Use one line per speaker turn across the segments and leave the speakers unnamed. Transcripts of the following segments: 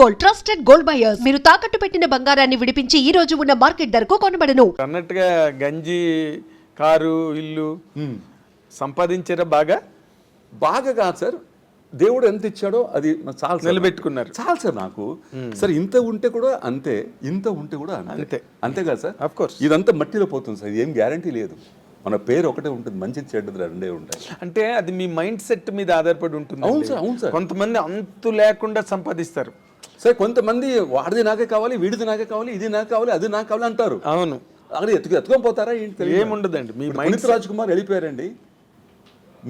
Gold, trusted gold buyers. మీరు తాకట్టు పెట్టిన బంగారాన్ని విడిపించి ఈ రోజు ఉన్న మార్కెట్ ధరకు కొనబడను.
అన్నట్టుగా గంజి, కారు, ఇల్లు సంపాదించారా? బాగా
కాదు సార్, దేవుడు ఎంత ఇచ్చాడో అది చాలా
నిలబెట్టుకున్నారు.
చాలు సార్ నాకు. సార్ ఇంత ఉంటే కూడా అంతే, ఇంత ఉంటే కూడా అంతే. అంతే కదా సార్?
Of course.
ఇదంతా మట్టిలో పోతుంది సార్, ఏం గ్యారంటీ లేదు. మన పేరు ఒకటే ఉంటుంది, మంచిది చెడ్డది రెండే ఉంటాయి.
అంటే అది మీ మైండ్ సెట్ మీద ఆధారపడి ఉంటుంది.
అవును సార్, అవును సార్.
కొంతమంది అంతు లేకుండా సంపాదిస్తారు
సార్, కొంతమంది వాడిది నాకే కావాలి, వీడిది నాకే కావాలి, ఇది నాకు కావాలి, అది నాకు కావాలి అంటారు.
అవును,
అక్కడ ఎత్తుకొని పోతారా?
ఏముండదండి. మీ
పునీత్ రాజ్ కుమార్ వెళ్ళిపోయారండి,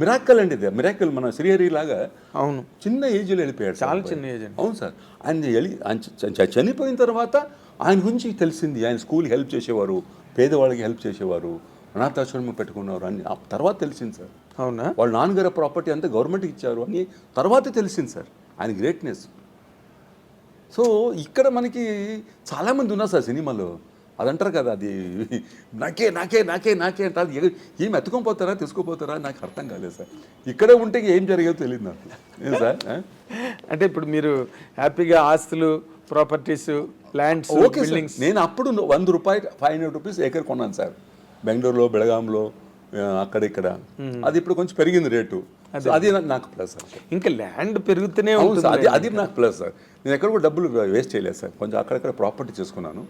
మిరాక్కల్ అండి, ఇది మిరాక్కల్. మన శ్రీహరి లాగా
అవును,
చిన్న ఏజ్లో వెళ్ళిపోయాడు,
చాలా చిన్న ఏజ్ అండి.
అవును సార్. ఆయన చనిపోయిన తర్వాత ఆయన గురించి తెలిసింది. ఆయన స్కూల్ హెల్ప్ చేసేవారు, పేదవాళ్ళకి హెల్ప్ చేసేవారు, అనాథాశ్రమం పెట్టుకున్నారు అని ఆ తర్వాత తెలిసింది సార్.
అవునా?
వాళ్ళ నాన్నగారి ప్రాపర్టీ అంతా గవర్నమెంట్కి ఇచ్చారు అని తర్వాత తెలిసింది సార్ ఆయన గ్రేట్నెస్. సో ఇక్కడ మనకి చాలామంది ఉన్నారు సార్ సినిమాలో. అదంటారు కదా, అది నాకే నాకే నాకే నాకే అంటారు. ఏం ఎత్తుకొని పోతారా, తీసుకుపోతారా నాకు అర్థం కాలేదు సార్. ఇక్కడే ఉంటే ఏం జరిగేదో తెలియదు నాకు. ఏం సార్?
అంటే ఇప్పుడు మీరు హ్యాపీగా ఆస్తులు, ప్రాపర్టీస్, ల్యాండ్స్, బిల్డింగ్స్.
నేను అప్పుడు ₹100 500 ఏకర్ కొన్నాను సార్, బెంగళూరులో, బెళగాంలో, అక్కడిక్కడ. అది ఇప్పుడు కొంచెం పెరిగింది రేటు. అది నాకు ప్లస్ సార్.
ఇంకా ల్యాండ్ పెరుగుతూనే
ఉంటుంది.
ఉంటుంది.
అది నాకు ప్లస్ సార్. నేను ఎక్కడ కూడా డబ్బులు వేస్ట్ చేయలేదు సార్. కొంచెం అక్కడక్కడ ప్రాపర్టీ చేసుకున్నాను.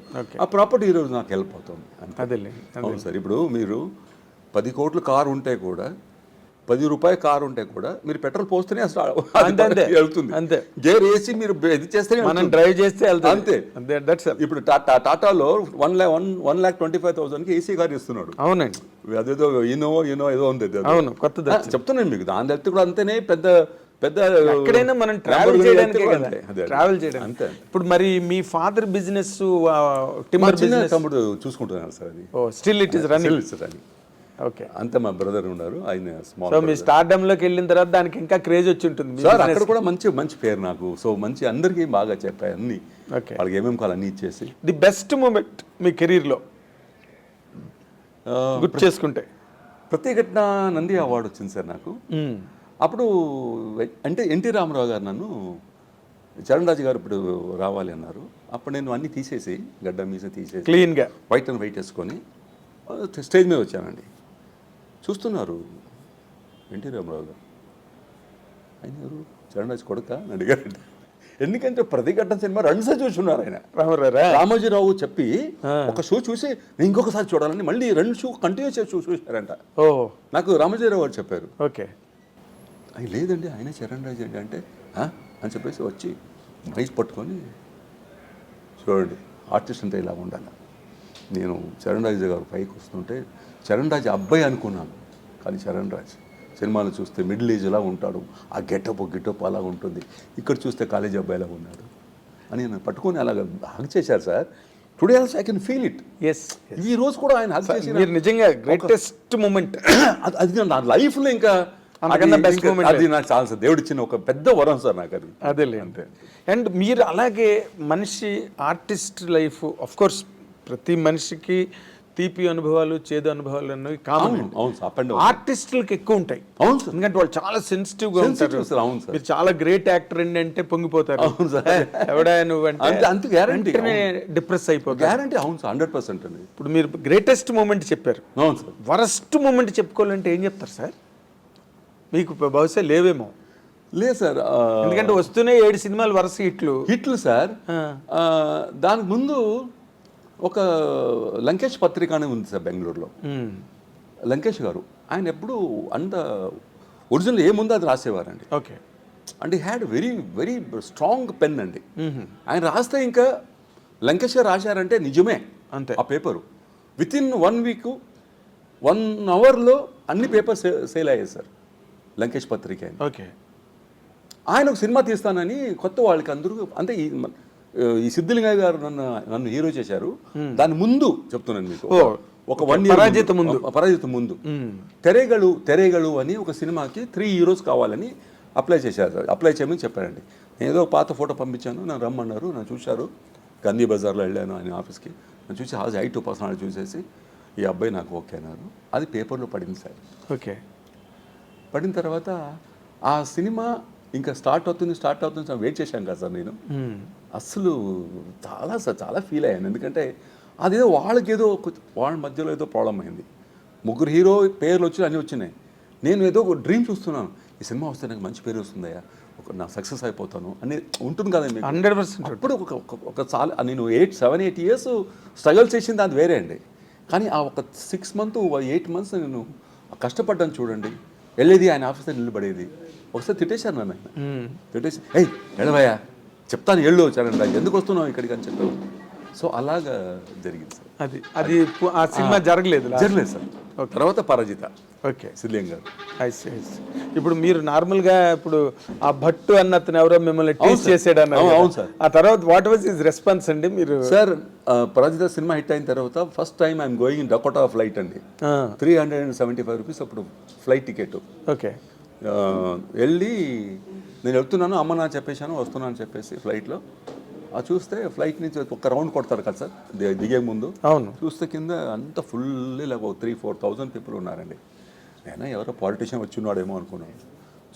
ఆ ప్రాపర్టీ ఈరోజు నాకు హెల్ప్ అవుతుంది.
అదేలే.
అవును సార్. ఇప్పుడు మీరు 10 కోట్ల కారు ఉంటే కూడా, ₹10 కారు ఉంటే కూడా మీరు పెట్రోల్ పోస్తేనే వెళ్తుంది.
అంతే.
గేర్ వేసి మీరు ఇది చేస్తేనే
మనం డ్రైవ్ చేస్తే
అంతే. ఇప్పుడు టాటాలో 1,25,000కి ఏసీ కార్ ఇస్తున్నాడు.
అవునండి.
అదేదో ఇన్నోవా ఏదో ఉంది.
అవును, కొత్తది
చెప్తున్నాను మీకు. దాని వెళ్తే కూడా అంతేనే. పెద్ద పెద్ద
ఎక్కడైనా మనం ట్రావెల్ చేయడానికి ట్రావెల్ చేయడం అంతే. ఇప్పుడు మరి మీ ఫాదర్ బిజినెస్, టింబర్ బిజినెస్
తమ్ముడు చూసుకుంటున్నారు సార్. అది
still it is running. Okay.
అంతే. మా బ్రదర్ ఉన్నారు, ఆయన స్మాల్.
సో మీ స్టార్డమ్ లోకి వెళ్ళిన తర్వాత దానికి ఇంకా క్రేజ్ వచ్చి ఉంటుంది
సార్. అక్కడ కూడా మంచి పేరు నాకు. సో మంచి అందరికీ బాగా చెప్పాయి అన్ని. వాళ్ళకి ఏమేమి కావాలి అన్ని ఇచ్చేసి.
ది బెస్ట్ మూమెంట్ మీ కెరీర్ లో గుర్తు చేసుకుంటే?
ప్రత్యేకట్న నంది అవార్డు వచ్చింది సార్ నాకు. అప్పుడు అంటే ఎన్టీ రామారావు గారు నన్ను, చరణ్ రాజు గారు ఇప్పుడు రావాలి అన్నారు. అప్పుడు నేను అన్నీ తీసేసి, గడ్డ మీస తీసేసి
క్లీన్గా
వైట్ అండ్ వైట్ వేసుకొని స్టేజ్ మీద వచ్చానండి. చూస్తున్నారు ఎన్టీ రామారావు గారు. ఆయన ఎవరు? చరణ్ రాజు కొడుక అని అడిగారండి. ఎందుకంటే ప్రతిఘటన సినిమా 2 సార్లు చూస్తున్నారు ఆయన. రామోజీరావు చెప్పి ఒక షో చూసి నేను ఇంకొకసారి చూడాలని మళ్ళీ 2 షో కంటిన్యూ చేసి చూసారంట. నాకు రామోజీరావు గారు చెప్పారు.
ఓకే.
ఆయన లేదండి, ఆయన చరణ్ రాజు అండి అంటే అని చెప్పేసి వచ్చి మైక్ పట్టుకొని, చూడండి ఆర్టిస్ట్ అంటే ఇలా ఉండాలి. నేను చరణ్ రాజు గారు పైకి వస్తుంటే చరణ్ రాజు అబ్బాయి అనుకున్నాను, కానీ చరణ్ రాజు సినిమాలు చూస్తే మిడిల్ ఏజ్ ఎలా ఉంటాడు, ఆ గెటప్ అలా ఉంటుంది. ఇక్కడ చూస్తే కాలేజీ అబ్బాయిలా ఉన్నాడు అని నన్ను పట్టుకొని అలాగ హగ్ చేశారు sir. Today also I can feel it. ఈ రోజు కూడా ఆయన హగ్ చేసి,
నిజంగా గ్రేటెస్ట్ మూమెంట్
అది నా లైఫ్లో. ఇంకా అది నాకు చాలా సార్, దేవుడు ఇచ్చిన ఒక పెద్ద వరం సార్ నాకు అది.
అదేలే. అంతే. అండ్ మీరు అలాగే మనిషి ఆర్టిస్ట్ లైఫ్, ఆఫ్ కోర్స్ ప్రతి మనిషికి తీపి అనుభవాలు, చేదు అనుభవాలు అన్నవి కామన్. ఆర్టిస్టులకు ఎక్కువ ఉంటాయి. ఎందుకంటే వాళ్ళు చాలా సెన్సిటివ్ గా ఉంటారు. మీరు చాలా గ్రేట్ యాక్టర్ అండి అంటే పొంగిపోతారు. ఎవడా నువ్వు అంటే గ్యారంటీ డిప్రెస్ అయిపోతారు.
గ్యారంటీ. అవును సార్, 100% అండి.
ఇప్పుడు మీరు గ్రేటెస్ట్ మూమెంట్ చెప్పారు.
అవును సార్.
వరస్ట్ మూమెంట్ చెప్పుకోవాలంటే ఏం చెప్తారు సార్? మీకు బహుశా లేవేమో.
లేదు సార్,
ఎందుకంటే వస్తూనే 7 సినిమాలు వరుస హిట్లు సార్.
దానికి ముందు ఒక లంకేష్ పత్రిక అని ఉంది సార్ బెంగళూరులో. లంకేష్ గారు ఆయన ఎప్పుడు అంత ఒరిజినల్ ఏముందో అది రాసేవారండి.
ఓకే.
అంటే had very very strong pen అండి. ఆయన రాస్తే ఇంకా లంకేష్ గారు రాశారంటే నిజమే
అంతే.
ఆ పేపరు వితిన్ 1 వీక్ 1 అవర్లో అన్ని పేపర్స్ సేల్ అయ్యాయి సార్, లంకేష్ పత్రిక.
ఓకే.
ఆయన ఒక సినిమా తీస్తానని కొత్త వాళ్ళకి అందరూ అంటే ఈ సిద్ధిలింగయ్య గారు నన్ను హీరో చేశారు. దాని ముందు చెప్తున్నాను మీకు, ఒక 1 ఇయర్ పరాజిత ముందు తెరేగలు అని ఒక సినిమాకి 3 హీరోస్ కావాలని అప్లై చేశారు. అప్లై చేయమని చెప్పారండి. నేను ఏదో పాత ఫోటో పంపించాను, నన్ను రమ్మన్నారు, నన్ను చూశారు. గాంధీ బజార్లో వెళ్ళాను ఆయన ఆఫీస్కి. నన్ను చూసి హైట్ పర్సనాలిటీ చూసేసి ఈ అబ్బాయి నాకు ఓకే అన్నారు. అది పేపర్లో పడింది సార్.
ఓకే.
పడిన తర్వాత ఆ సినిమా ఇంకా స్టార్ట్ అవుతుంది వెయిట్ చేశాను కదా సార్ నేను. అసలు చాలా ఫీల్ అయ్యాను. ఎందుకంటే అదేదో వాళ్ళకేదో వాళ్ళ మధ్యలో ఏదో ప్రాబ్లం అయింది. ముగ్గురు హీరో పేర్లు వచ్చి అన్నీ వచ్చినాయి. నేను ఏదో ఒక డ్రీమ్ చూస్తున్నాను, ఈ సినిమా వస్తే నాకు మంచి పేరు వస్తుందయ్యా, నా సక్సెస్ అయిపోతాను అని ఉంటుంది కదా మీకు.
100%.
అప్పుడు ఒక చాలా నేను 7-8 ఇయర్స్ స్ట్రగుల్ చేసింది అది వేరే అండి. కానీ ఆ ఒక 6 months 8 months నేను కష్టపడ్డాను చూడండి. వెళ్ళేది ఆయన ఆఫీసర్ నిలబడేది. ఒకసారి తిట్టేశాను నన్ను ఆయన. తిట్టేసి ఏయ్ వెళ్ళవయ్యా, చెప్తాను ఎళ్ళు వచ్చానండి, ఎందుకు వస్తున్నావు ఇక్కడికి అని చెప్పావు. సో అలాగా జరిగింది సార్.
అది ఆ సినిమా జరగలేదు
సార్. తర్వాత పరాజిత.
ఓకే.
సిద్ధిలింగ గారు.
ఇప్పుడు మీరు నార్మల్గా ఇప్పుడు ఆ భట్టు అన్న అతను ఎవరో మిమ్మల్ని టీచ్ చేసాడు అన్నారు.
అవును సార్.
ఆ తర్వాత వాట్ వాజ్ హిస్ రెస్పాన్స్ అండి? మీరు
సార్ పరాజిత సినిమా హిట్ అయిన తర్వాత first time I'm going in Dakota flight అండి. 375 రూపీస్ అప్పుడు ఫ్లైట్ టికెట్.
ఓకే.
వెళ్ళి నేను వెళ్తున్నాను, అమ్మ నా చెప్పేశాను వస్తున్నాను అని చెప్పేసి ఫ్లైట్లో చూస్తే ఫ్లైట్ నుంచి ఒక రౌండ్ కొడతారు కదా సార్ దిగే ముందు.
అవును.
చూస్తే కింద అంత ఫుల్ ఇలా 3,000-4,000 పీపుల్ ఉన్నారండి. నేను ఎవరో పాలిటీషియన్ వచ్చి ఉన్నాడేమో అనుకున్నాను.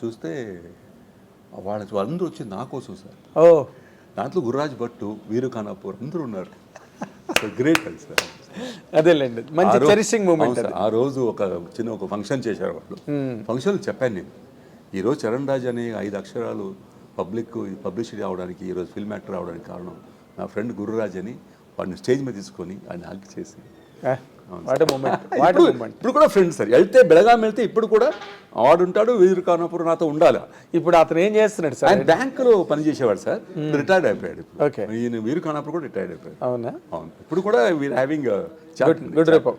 చూస్తే వాళ్ళందరూ వచ్చి నా కోసం సార్. దాంట్లో గుర్రాజ్ భట్టు, వీరు ఖానాపూర్ అందరూ ఉన్నారు. గ్రేట్ అది సార్.
అదేలేండి, మంచి చెరిషింగ్ మూమెంట్.
ఆ రోజు ఒక ఫంక్షన్ చేశారు వాళ్ళు. ఫంక్షన్లో చెప్పాను నేను, ఈరోజు చరణ్ రాజ్ అనే 5 అక్షరాలు పబ్లిసిటీ అవడానికి, ఈరోజు ఫిల్మ్ యాక్టర్ అవడానికి కారణం నా ఫ్రెండ్ గురురాజ్ అని. వాడిని స్టేజ్ మీద తీసుకొని ఆయన హగ్ చేసి ఇప్పుడు కూడా ఫ్రెండ్స్ సార్. వెళ్తే బెళగాం వెళ్తే ఇప్పుడు కూడా వాడుంటాడు, వీరు ఖానాపూర్ నాతో ఉండాలి.
ఇప్పుడు అతను ఏం చేస్తున్నాడు సార్?
ఆయన బ్యాంకులో పనిచేసేవాడు సార్, రిటైర్డ్ అయిపోయాడు.
ఓకే.
ఈయన వీరు ఖానాపూర్ కూడా రిటైర్డ్ అయిపోయాడు.
అవునా?
అవును. ఇప్పుడు కూడా వీఆర్ హ్యావింగ్
గుడ్ రేపో.